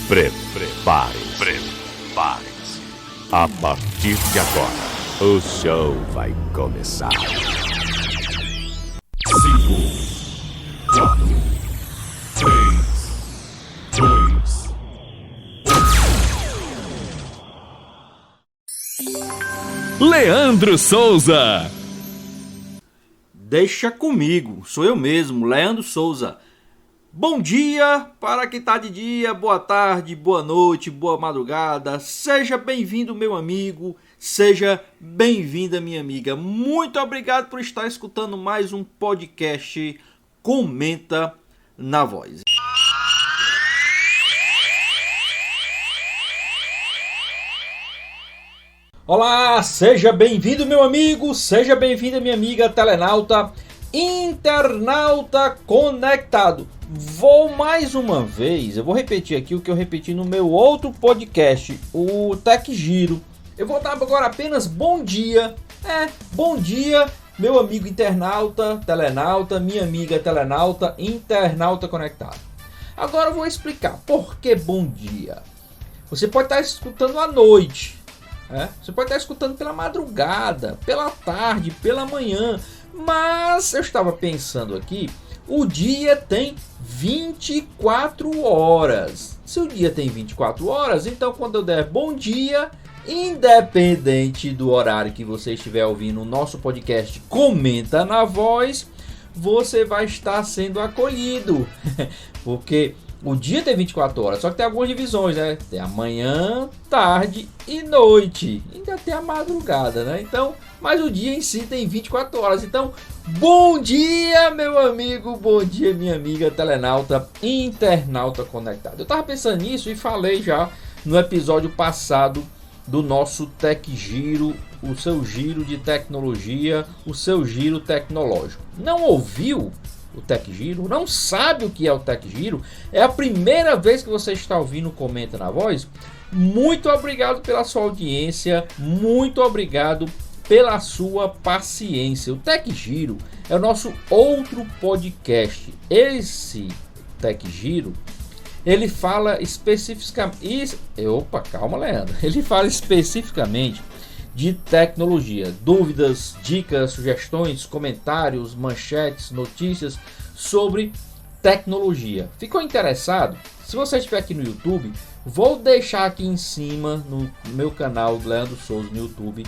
Prepare-se. A partir de agora, o show vai começar. 5, 4, 3, 2. Leandro Souza. Deixa comigo, sou eu mesmo, Leandro Souza. Bom dia para quem está de dia, boa tarde, boa noite, boa madrugada. Seja bem-vindo, meu amigo, seja bem-vinda, minha amiga. Muito obrigado por estar escutando mais um podcast Comenta na Voz. Olá, seja bem-vindo, meu amigo, seja bem-vinda, minha amiga telenauta, internauta conectado. Vou mais uma vez, eu vou repetir aqui o que eu repeti no meu outro podcast, o Tech Giro. Eu vou dar agora apenas bom dia, bom dia, meu amigo internauta, telenauta, minha amiga telenauta, internauta conectado. Agora eu vou explicar por que bom dia. Você pode estar escutando à noite. Você pode estar escutando pela madrugada, pela tarde, pela manhã, mas eu estava pensando aqui, o dia tem 24 horas. Se o dia tem 24 horas, então quando eu der bom dia, independente do horário que você estiver ouvindo o nosso podcast Comenta na Voz, você vai estar sendo acolhido, porque o dia tem 24 horas, só que tem algumas divisões, né? Tem a manhã, tarde e noite. Ainda tem a madrugada, né? Então, mas o dia em si tem 24 horas. Então, bom dia, meu amigo. Bom dia, minha amiga telenauta, internauta conectado. Eu tava pensando nisso e falei já no episódio passado do nosso Tech Giro, o seu giro de tecnologia, o seu giro tecnológico. Não ouviu o Tech Giro? Não sabe o que é o Tech Giro? É a primeira vez que você está ouvindo Comenta na Voz? Muito obrigado pela sua audiência, muito obrigado pela sua paciência. O Tech Giro é o nosso outro podcast. Esse Tech Giro, ele fala especificamente... Opa, calma, Leandro. Ele fala especificamente de tecnologia, dúvidas, dicas, sugestões, comentários, manchetes, notícias sobre tecnologia. Ficou interessado? Se você estiver aqui no YouTube, vou deixar aqui em cima no meu canal Leandro Souza no YouTube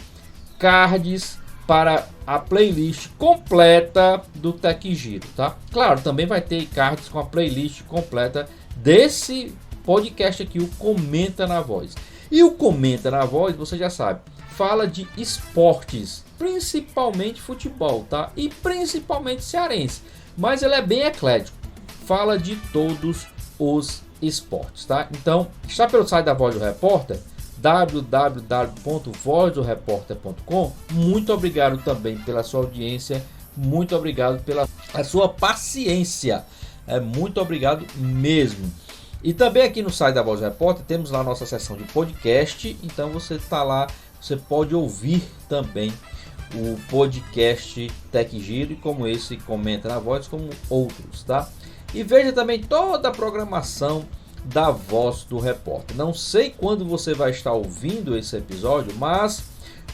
cards para a playlist completa do Tech Giro, tá? Claro, também vai ter cards com a playlist completa desse podcast aqui, o Comenta na Voz. E o Comenta na Voz, você já sabe, fala de esportes, principalmente futebol, tá? E principalmente cearense, mas ele é bem eclético, fala de todos os esportes, tá? Então, está pelo site da Voz do Repórter, www.vozdoreporter.com. Muito obrigado também pela sua audiência, muito obrigado pela sua paciência, muito obrigado mesmo. E também aqui no site da Voz do Repórter temos lá a nossa seção de podcast, então você está lá, você pode ouvir também o podcast Tech Giro, e como esse Comenta na Voz, como outros, tá? E veja também toda a programação da Voz do Repórter. Não sei quando você vai estar ouvindo esse episódio, mas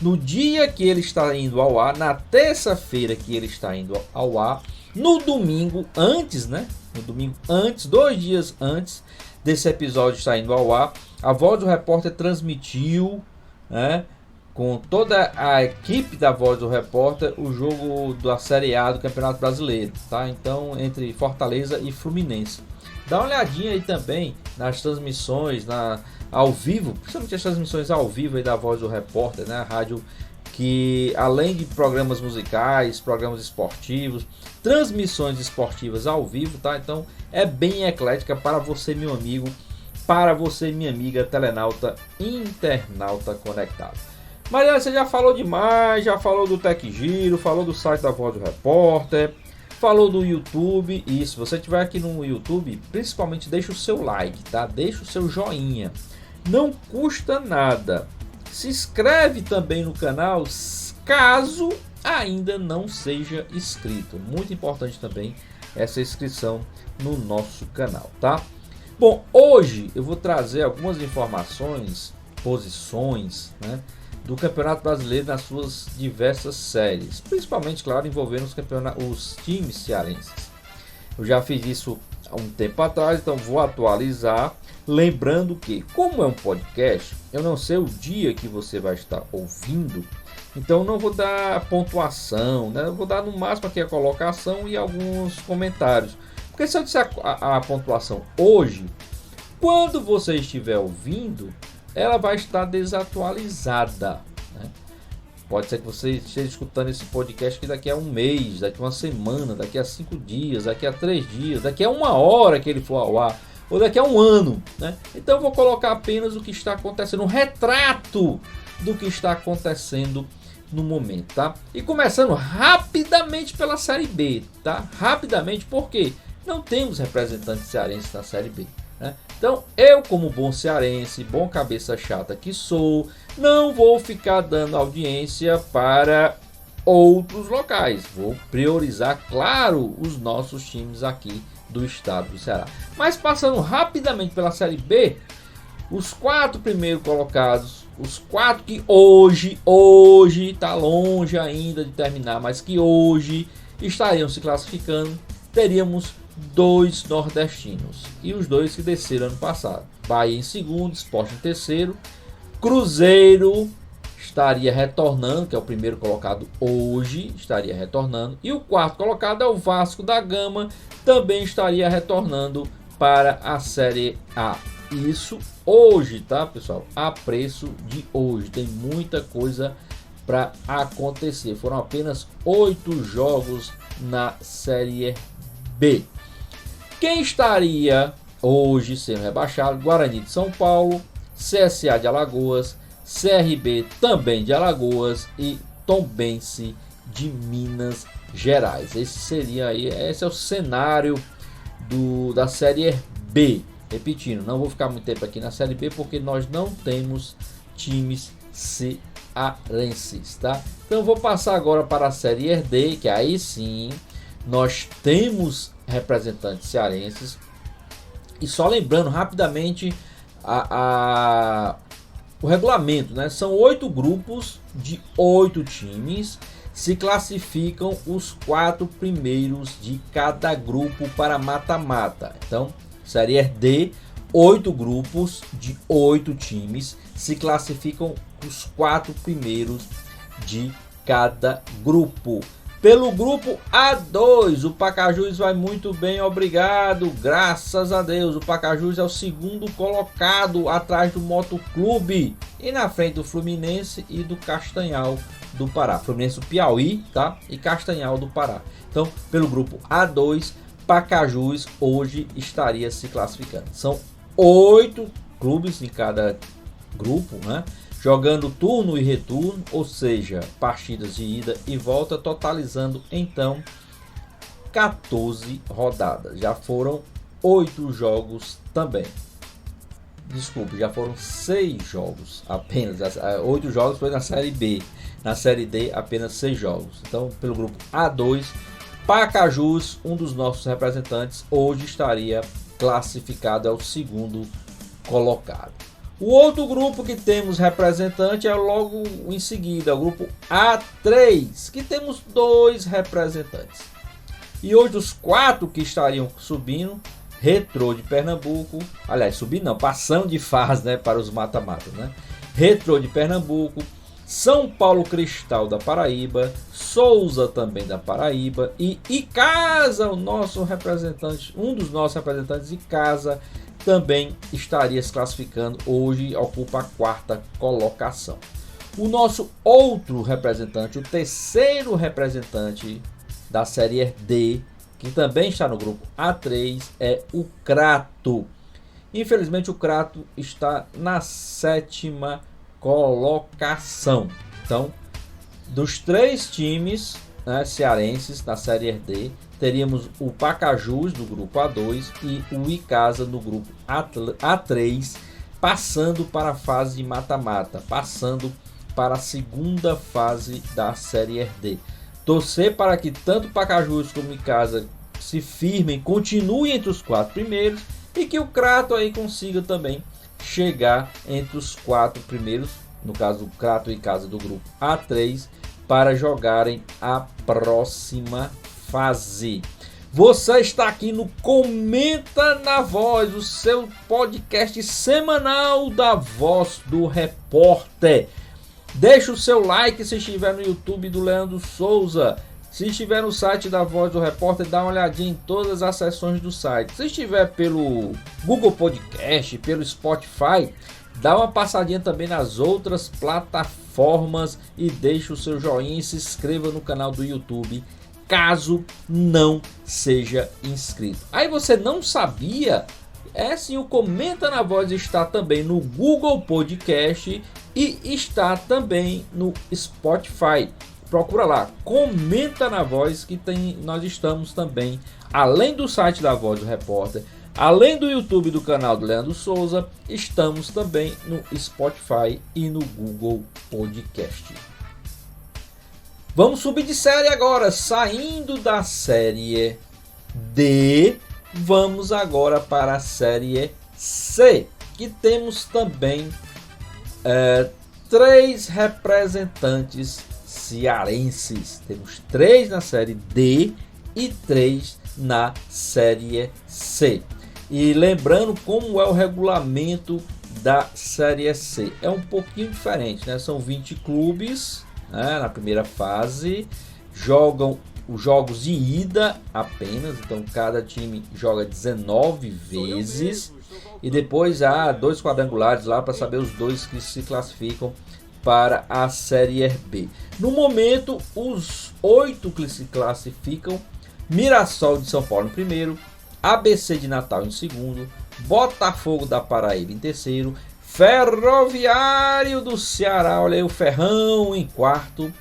no dia que ele está indo ao ar, na terça-feira que ele está indo ao ar, no domingo antes, né? No domingo antes, 2 dias antes desse episódio estar indo ao ar, a Voz do Repórter transmitiu, né, com toda a equipe da Voz do Repórter, o jogo da Série A do Campeonato Brasileiro, tá? Então, entre Fortaleza e Fluminense. Dá uma olhadinha aí também nas transmissões ao vivo, principalmente as transmissões ao vivo aí da Voz do Repórter, né? A rádio que, além de programas musicais, programas esportivos, transmissões esportivas ao vivo, tá? Então, é bem eclética para você, meu amigo, para você, minha amiga telenauta, internauta conectado. Mariana, você já falou demais, já falou do Tech Giro, falou do site da Voz do Repórter, falou do YouTube. E se você estiver aqui no YouTube, principalmente deixa o seu like, tá? Deixa o seu joinha. Não custa nada. Se inscreve também no canal, caso ainda não seja inscrito. Muito importante também essa inscrição no nosso canal, tá? Bom, hoje eu vou trazer algumas informações, posições, né, do Campeonato Brasileiro nas suas diversas séries, principalmente, claro, envolvendo os times cearenses. Eu já fiz isso há um tempo atrás, então vou atualizar, lembrando que, como é um podcast, eu não sei o dia que você vai estar ouvindo, então não vou dar pontuação, né? Eu vou dar no máximo aqui a colocação e alguns comentários. Porque se eu disser a pontuação hoje, quando você estiver ouvindo, ela vai estar desatualizada, né? Pode ser que você esteja escutando esse podcast aqui daqui a um mês, daqui a uma semana, daqui a 5 dias, daqui a 3 dias, daqui a 1 hora que ele for ao ar, ou daqui a 1 ano, né? Então eu vou colocar apenas o que está acontecendo, um retrato do que está acontecendo no momento, tá? E começando rapidamente pela Série B, tá? Rapidamente, porque não temos representantes cearenses na Série B, né? Então, eu como bom cearense, bom cabeça chata que sou, não vou ficar dando audiência para outros locais. Vou priorizar, claro, os nossos times aqui do estado do Ceará. Mas passando rapidamente pela Série B, os 4 primeiros colocados, os 4 que hoje está longe ainda de terminar, mas que hoje estariam se classificando, teríamos 2 nordestinos e os 2 que desceram ano passado. Bahia em segundo, Sport em terceiro, Cruzeiro estaria retornando, que é o primeiro colocado hoje, estaria retornando, e o 4º colocado é o Vasco da Gama, também estaria retornando para a Série A. Isso hoje, tá, pessoal? A preço de hoje. Tem muita coisa para acontecer. Foram apenas 8 jogos na Série B. Quem estaria hoje sendo rebaixado? Guarani de São Paulo, CSA de Alagoas, CRB também de Alagoas e Tombense de Minas Gerais. Esse é o cenário da Série B. Repetindo, não vou ficar muito tempo aqui na Série B porque nós não temos times cearenses, tá? Então vou passar agora para a Série D, que aí sim nós temos representantes cearenses. E só lembrando rapidamente o regulamento, né? São 8 grupos de 8 times. Se classificam os 4 primeiros de cada grupo para mata-mata. Então, Série D, 8 grupos de 8 times. Se classificam os 4 primeiros de cada grupo. Pelo grupo A2, o Pacajus vai muito bem, obrigado, graças a Deus. O Pacajus é o segundo colocado atrás do Motoclube e na frente do Fluminense e do Castanhal do Pará. Fluminense do Piauí, tá? E Castanhal do Pará. Então, pelo grupo A2, Pacajus hoje estaria se classificando. São 8 clubes em cada grupo, né? Jogando turno e retorno, ou seja, partidas de ida e volta, totalizando então 14 rodadas. Já foram 8 jogos também. Desculpe, já foram 6 jogos apenas. 8 jogos foi na Série B. Na Série D, apenas 6 jogos. Então, pelo grupo A2, Pacajus, um dos nossos representantes, hoje estaria classificado, é o segundo colocado. O outro grupo que temos representante é logo em seguida, o grupo A3, que temos 2 representantes. E hoje os 4 que estariam subindo, Retrô de Pernambuco, aliás, subindo não, passando de fase, né, para os mata-matas, né? Retrô de Pernambuco, São Paulo Cristal da Paraíba, Souza também da Paraíba e Icasa, o nosso representante, um dos nossos representantes, Icasa, também estaria se classificando, hoje ocupa a 4ª colocação. O nosso outro representante, o terceiro representante da Série D, que também está no grupo A3, é o Crato. Infelizmente o Crato está na 7ª colocação. Então, dos 3 times, né, cearenses da Série D, teríamos o Pacajus do grupo A2 e o Icasa no grupo A3, passando para a fase de mata-mata, passando para a segunda fase da Série D. Torcer para que tanto Pacajus como Icasa se firmem, continuem entre os 4 primeiros e que o Crato aí consiga também chegar entre os 4 primeiros, no caso o Crato e Casa do grupo A3, para jogarem a próxima fase. Você está aqui no Comenta na Voz, o seu podcast semanal da Voz do Repórter. Deixa o seu like se estiver no YouTube do Leandro Souza. Se estiver no site da Voz do Repórter, dá uma olhadinha em todas as seções do site. Se estiver pelo Google Podcast, pelo Spotify, dá uma passadinha também nas outras plataformas e deixa o seu joinha e se inscreva no canal do YouTube, caso não seja inscrito. Aí você não sabia? Sim, o Comenta na Voz está também no Google Podcast e está também no Spotify. Procura lá, Comenta na Voz, que nós estamos também, além do site da Voz do Repórter, além do YouTube do canal do Leandro Souza, estamos também no Spotify e no Google Podcast. Vamos subir de série agora, saindo da série D, vamos agora para a série C, que temos também 3 representantes cearenses. Temos 3 na série D e 3 na série C. E lembrando como é o regulamento da série C. É um pouquinho diferente, né? São 20 clubes, né? Na primeira fase. Jogam os jogos de ida apenas. Então cada time joga 19 vezes. E depois há 2 quadrangulares lá para saber os 2 que se classificam para a série B. No momento, os 8 que se classificam: Mirassol de São Paulo em primeiro, ABC de Natal em segundo, Botafogo da Paraíba em terceiro, Ferroviário do Ceará, olha aí o Ferrão, em quarto,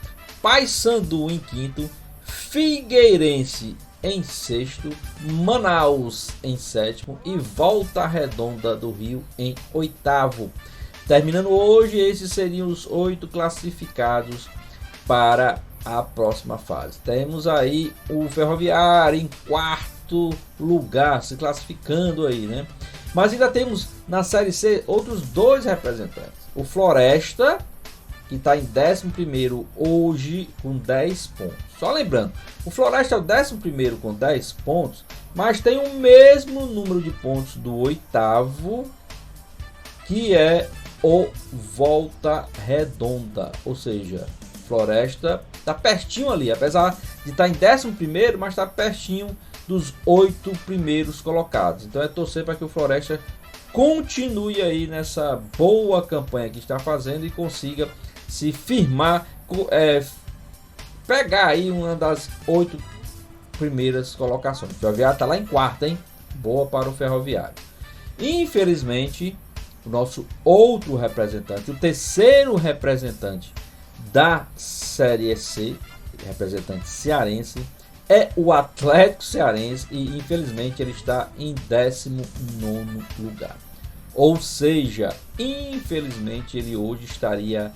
Paysandu em quinto, Figueirense em sexto, Manaus em sétimo e Volta Redonda do Rio em oitavo. Terminando hoje, esses seriam os 8 classificados para a próxima fase. Temos aí o Ferroviário em quarto lugar, se classificando aí, né? Mas ainda temos na Série C outros 2 representantes. O Floresta, que está em 11º hoje com 10 pontos. Só lembrando, o Floresta é o 11º com 10 pontos, mas tem o mesmo número de pontos do 8º, que é o Volta Redonda, ou seja, Floresta está pertinho ali, apesar de estar em 11º, mas está pertinho dos 8 primeiros colocados. Então é torcer para que o Floresta continue aí nessa boa campanha que está fazendo e consiga se firmar, pegar aí uma das 8 primeiras colocações. O Ferroviário está lá em quarta, hein? Boa para o Ferroviário. Infelizmente, o nosso outro representante, o terceiro representante da Série C, representante cearense, é o Atlético Cearense e infelizmente ele está em 19º lugar. Ou seja, infelizmente ele hoje estaria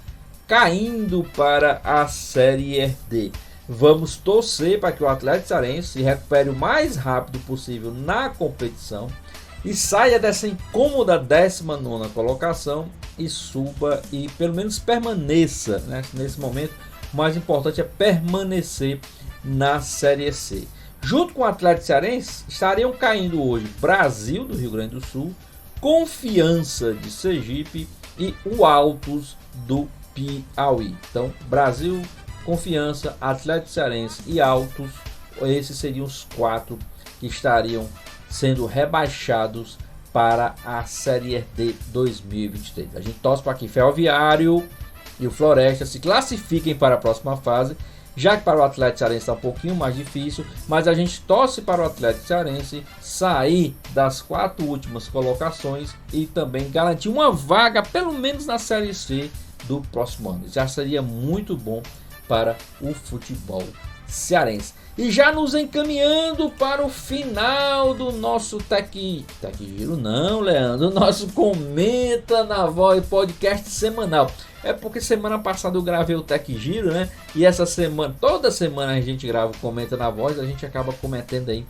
caindo para a Série D. Vamos torcer para que o Atlético Cearense se recupere o mais rápido possível na competição e saia dessa incômoda 19ª colocação e suba e pelo menos permaneça, né? Nesse momento o mais importante é permanecer na Série C. Junto com o Atlético Cearense estariam caindo hoje Brasil do Rio Grande do Sul, Confiança de Sergipe e o Altos do Piauí. Então Brasil, Confiança, Atlético Cearense e Altos, esses seriam os 4 que estariam sendo rebaixados para a Série D 2023. A gente torce para que Ferroviário e o Floresta se classifiquem para a próxima fase, já que para o Atlético Cearense está um pouquinho mais difícil, mas a gente torce para o Atlético Cearense sair das 4 últimas colocações e também garantir uma vaga, pelo menos na Série C do próximo ano. Já seria muito bom para o futebol cearense. E já nos encaminhando para o final do nosso Tec Giro, não, Leandro, o nosso Comenta na Voz podcast semanal. É porque semana passada eu gravei o Tec Giro, né? E essa semana, toda semana a gente grava o Comenta na Voz, a gente acaba cometendo aí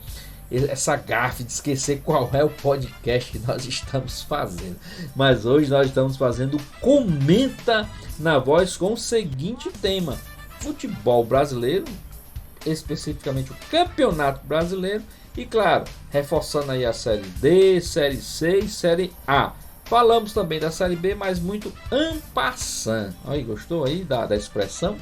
essa gafe de esquecer qual é o podcast que nós estamos fazendo. Mas hoje nós estamos fazendo Comenta na Voz com o seguinte tema: futebol brasileiro, especificamente o Campeonato Brasileiro, e claro, reforçando aí a Série D, Série C e Série A. Falamos também da Série B, mas muito en passant. Aí, gostou aí da expressão?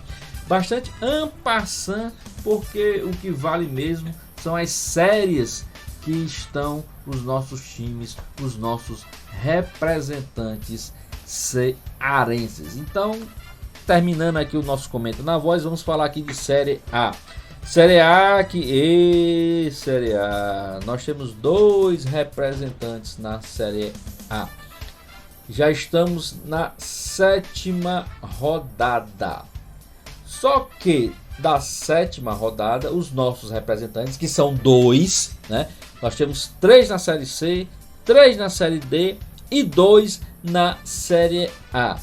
Bastante en passant, porque o que vale mesmo são as séries que estão os nossos times, os nossos representantes cearenses. Então, terminando aqui o nosso Comenta na Voz, vamos falar aqui de Série A. Série A, Série A, nós temos 2 representantes na Série A. Já estamos na 7ª rodada. Só que da 7ª rodada, os nossos representantes, que são 2, né? Nós temos 3 na Série C, 3 na Série D e 2 na Série A.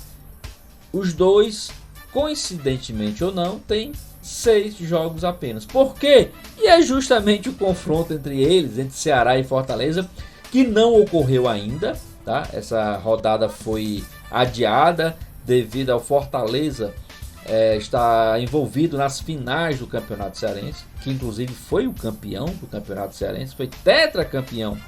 Os 2, coincidentemente ou não, têm 6 jogos apenas. Por quê? E é justamente o confronto entre eles, entre Ceará e Fortaleza, que não ocorreu ainda, tá? Essa rodada foi adiada devido ao Fortaleza está envolvido nas finais do Campeonato Cearense, que inclusive foi o campeão do Campeonato Cearense, foi tetracampeão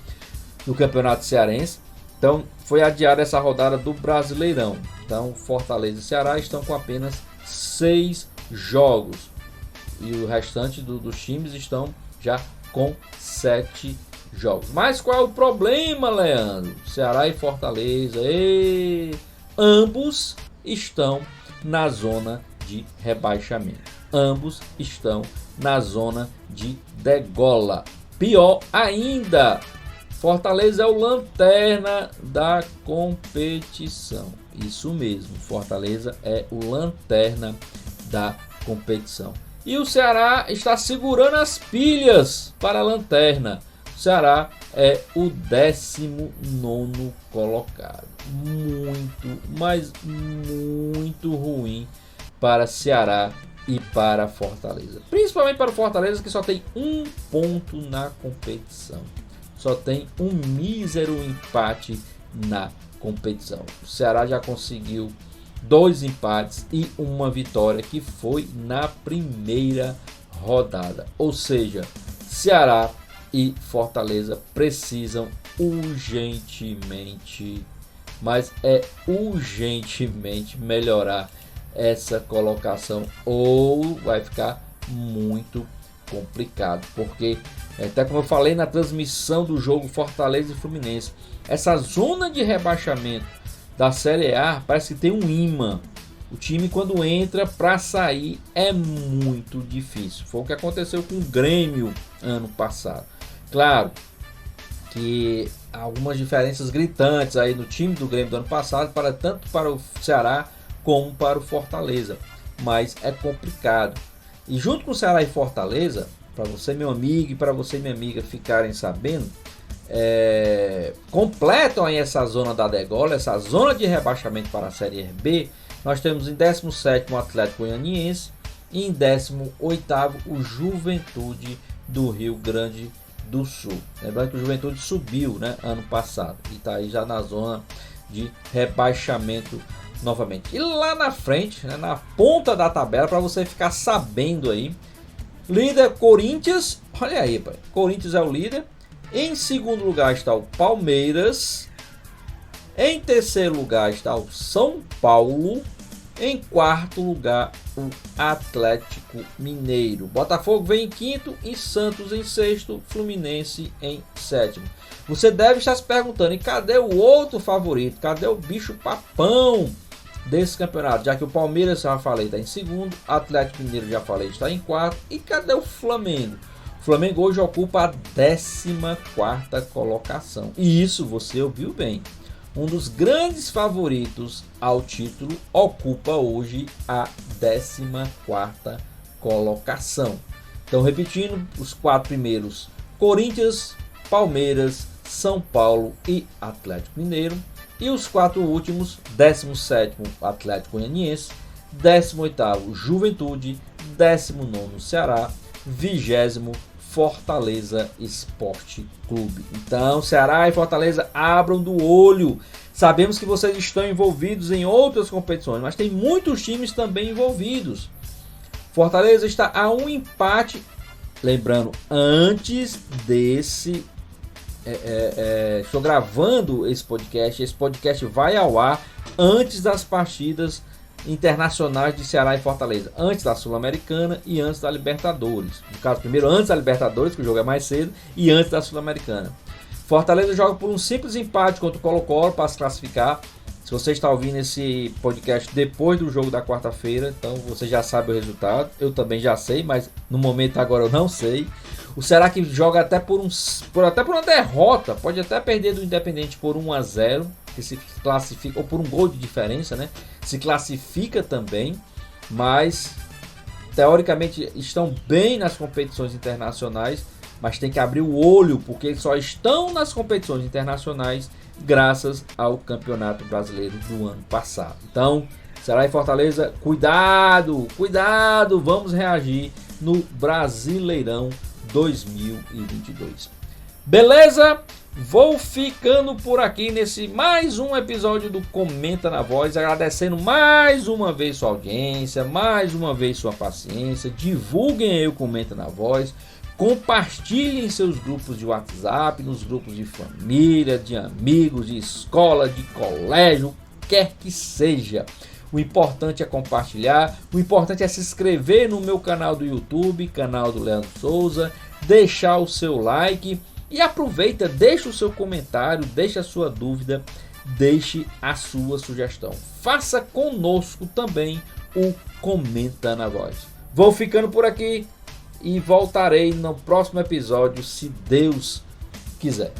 do Campeonato Cearense. Então foi adiada essa rodada do Brasileirão. Então Fortaleza e Ceará estão com apenas 6 jogos e o restante dos times estão já com 7 jogos. Mas qual é o problema, Leandro? Ceará e Fortaleza, ambos estão na zona de rebaixamento. Ambos estão na zona de degola. Pior ainda, Fortaleza é o lanterna da competição. Isso mesmo, Fortaleza é o lanterna da competição. E o Ceará está segurando as pilhas para a lanterna. O Ceará é o 19º colocado. Muito, mas muito ruim para Ceará e para Fortaleza. Principalmente para o Fortaleza, que só tem 1 ponto na competição. Só tem um mísero empate na competição. O Ceará já conseguiu 2 empates e 1 vitória, que foi na primeira rodada. Ou seja, Ceará e Fortaleza precisam urgentemente, mas urgentemente melhorar essa colocação, ou vai ficar muito complicado, porque até como eu falei na transmissão do jogo Fortaleza e Fluminense, essa zona de rebaixamento da Série A parece que tem um imã. O time, quando entra, para sair é muito difícil. Foi o que aconteceu com o Grêmio ano passado. Claro que há algumas diferenças gritantes aí no time do Grêmio do ano passado, tanto para o Ceará como para o Fortaleza, mas é complicado. E junto com o Ceará e Fortaleza, para você, meu amigo, e para você, minha amiga, ficarem sabendo, completam aí essa zona da degola, essa zona de rebaixamento para a Série B. Nós temos em 17º o Atlético Goianiense e em 18º o Juventude do Rio Grande do Sul. Lembrando que o Juventude subiu, né, ano passado e está aí já na zona de rebaixamento novamente. E lá na frente, né, na ponta da tabela, para você ficar sabendo aí, líder Corinthians, olha aí, pai, Corinthians é o líder. Em segundo lugar está o Palmeiras. Em terceiro lugar está o São Paulo. Em quarto lugar, o Atlético Mineiro. Botafogo vem em quinto e Santos em sexto, Fluminense em sétimo. Você deve estar se perguntando, e cadê o outro favorito? Cadê o bicho papão desse campeonato? Já que o Palmeiras, já falei, está em segundo, Atlético Mineiro, já falei, está em quarto. E cadê o Flamengo? O Flamengo hoje ocupa a 14ª colocação. E isso você ouviu bem. Um dos grandes favoritos ao título ocupa hoje a 14ª colocação. Então, repetindo, os 4 primeiros: Corinthians, Palmeiras, São Paulo e Atlético Mineiro. E os 4 últimos: 17º Atlético Goianiense, 18º Juventude, 19º Ceará, 20º Fortaleza Esporte Clube. Então, Ceará e Fortaleza, abram do olho. Sabemos que vocês estão envolvidos em outras competições, mas tem muitos times também envolvidos. Fortaleza está a um empate, lembrando, antes desse... estou gravando esse podcast vai ao ar antes das partidas internacionais de Ceará e Fortaleza, antes da Sul-Americana e antes da Libertadores. No caso, primeiro antes da Libertadores, que o jogo é mais cedo, e antes da Sul-Americana. Fortaleza joga por um simples empate contra o Colo-Colo para se classificar. Se você está ouvindo esse podcast depois do jogo da quarta-feira, então você já sabe o resultado. Eu também já sei, mas no momento agora eu não sei. O Ceará que joga até por uma derrota, pode até perder do Independente por 1-0, que se classifica, ou por um gol de diferença, né? Se classifica também, mas teoricamente estão bem nas competições internacionais, mas tem que abrir o olho, porque eles só estão nas competições internacionais graças ao Campeonato Brasileiro do ano passado. Então, Ceará e Fortaleza, cuidado, vamos reagir no Brasileirão 2022. Beleza? Vou ficando por aqui nesse mais um episódio do Comenta na Voz, agradecendo mais uma vez sua audiência, mais uma vez sua paciência. Divulguem aí o Comenta na Voz, compartilhem em seus grupos de WhatsApp, nos grupos de família, de amigos, de escola, de colégio, quer que seja. O importante é compartilhar, o importante é se inscrever no meu canal do YouTube, canal do Leandro Souza, deixar o seu like e aproveita, deixa o seu comentário, deixa a sua dúvida, deixe a sua sugestão. Faça conosco também o Comenta na Voz. Vou ficando por aqui e voltarei no próximo episódio, se Deus quiser.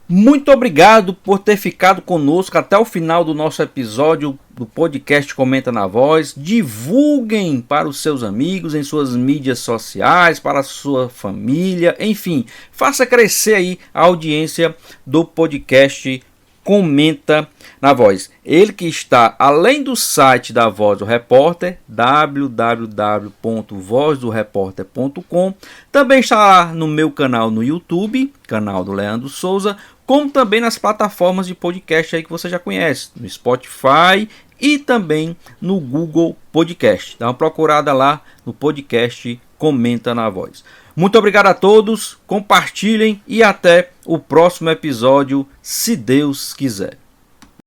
Muito obrigado por ter ficado conosco até o final do nosso episódio do podcast Comenta na Voz. Divulguem para os seus amigos, em suas mídias sociais, para a sua família, enfim, faça crescer aí a audiência do podcast Comenta na Voz. Ele que está além do site da Voz do Repórter, www.vozdoreporter.com, também está lá no meu canal no YouTube, canal do Leandro Souza, como também nas plataformas de podcast aí que você já conhece, no Spotify e também no Google Podcast. Dá uma procurada lá no podcast Comenta na Voz. Muito obrigado a todos, compartilhem e até o próximo episódio, se Deus quiser.